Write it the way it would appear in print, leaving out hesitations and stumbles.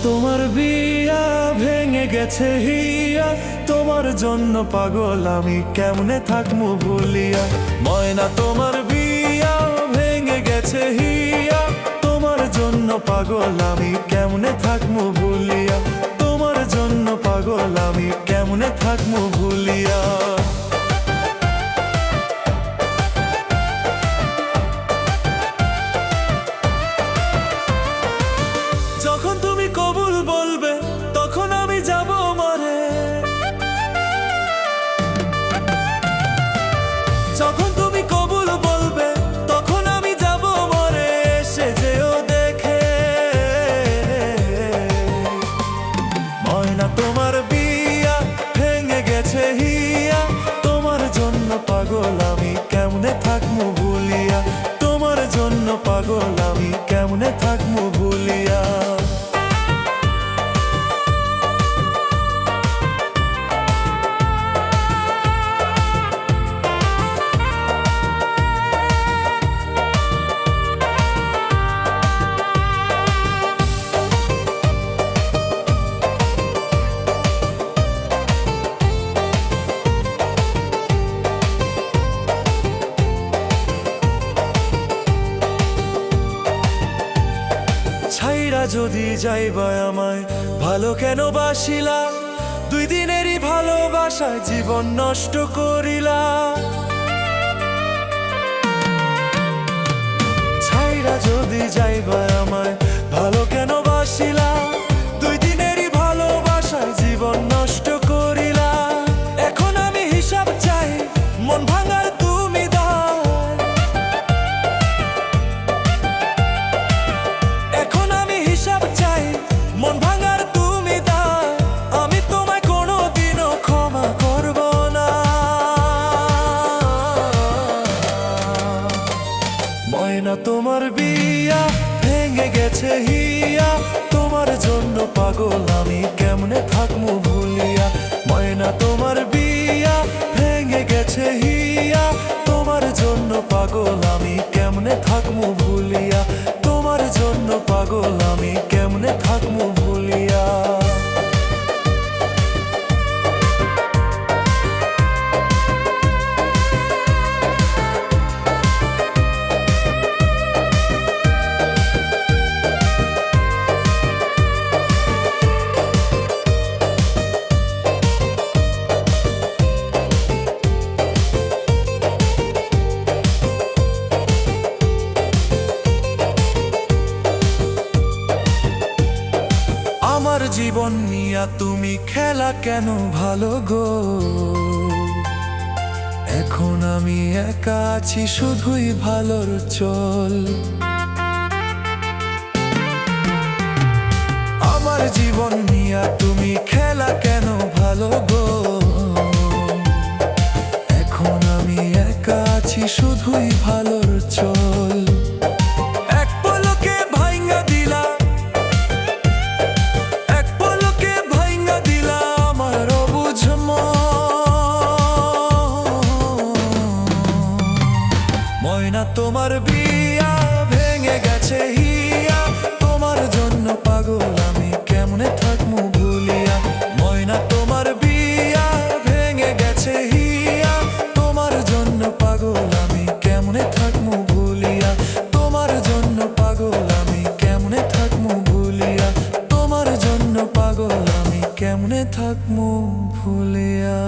তোমার বিয়া ভেঙে গেছে হিয়া, তোমার জন্য পাগল আমি কেমনে থাকবো ভুলিয়া। ময়না তোমার বিয়া ভেঙে গেছে হিয়া, তোমার জন্য পাগল আমি কেমনে থাকবো ভুলিয়া। তোমার জন্য পাগল আমি কেমনে থাকবো ভুলিয়া। যখন তুমি কবুল বলবে তখন আমি যাব মরে, যখন তুমি কবুল বলবে তখন আমি যাব মরে। সে যেও দেখে ময়না তোমার বিয়া ভেঙে গেছে হিয়া, তোমার জন্য পাগল আমি কেমনে থাকবো ভুলিয়া। তোমার জন্য পাগল আমি কেমনে থাকবো ভুলিয়া। ছাইরা যদি যাইবা আমায় ভালো কেন বাসিলা, দুই দিনেরই ভালোবাসায় জীবন নষ্ট করিলা। ছাইরা যদি যাইবা আমায় ভালো কেন বাসিলা, দুই দিনেরই ভালোবাসায় জীবন নষ্ট করিলা। এখন আমি হিসাব চাই মন ভাঙার তুমি দাও, এখন আমি হিসাব চাই মন ভাঙার তুমি দাও। আমি তোমায় কোনোদিনও ক্ষমা করব না। ময়না তোমার বিয়া ভেঙে গেছে হিয়া, তোমার জন্য পাগল আমি কেমনে থাকবো ভুলিয়া। ময়না তোমার বিয়া ভেঙে গেছে হিয়া, তোমার জন্য পাগল আমি কেমনে থাকবো ভুলিয়া। তোমার জন্য পাগল আমি কেমনে থাকবো ভুলিয়া। আমার জীবন নিয়া তুমি খেলা কেন ভালো গো, এখন আমি একা আছি শুধুই ভালোর চল। আমার জীবন নিয়া তুমি খেলা কেন ভালো গো, এখন আমি একা আছি শুধুই ভালোর চল। এক পলকে ভাইঙ্গা দিলা, এক পলকে ভাইঙ্গা দিলা আমার অবুঝ মন। ময়না তোমার বিয়া ভেঙে গেছে হিয়া, তোমার জন্য পাগল আমি কেমনে থাকবো ভুলিয়া। ময়না তোমার বিয়া ভেঙে গেছে হিয়া, তোমার জন্য পাগল আমি কেমনে থাকবো ভুলিয়া। তোমার জন্য পাগল আমি কেমনে থাকবো ভুলিয়া। তোমার জন্য পাগল আমি কেমনে থাকবো ভুলিয়া।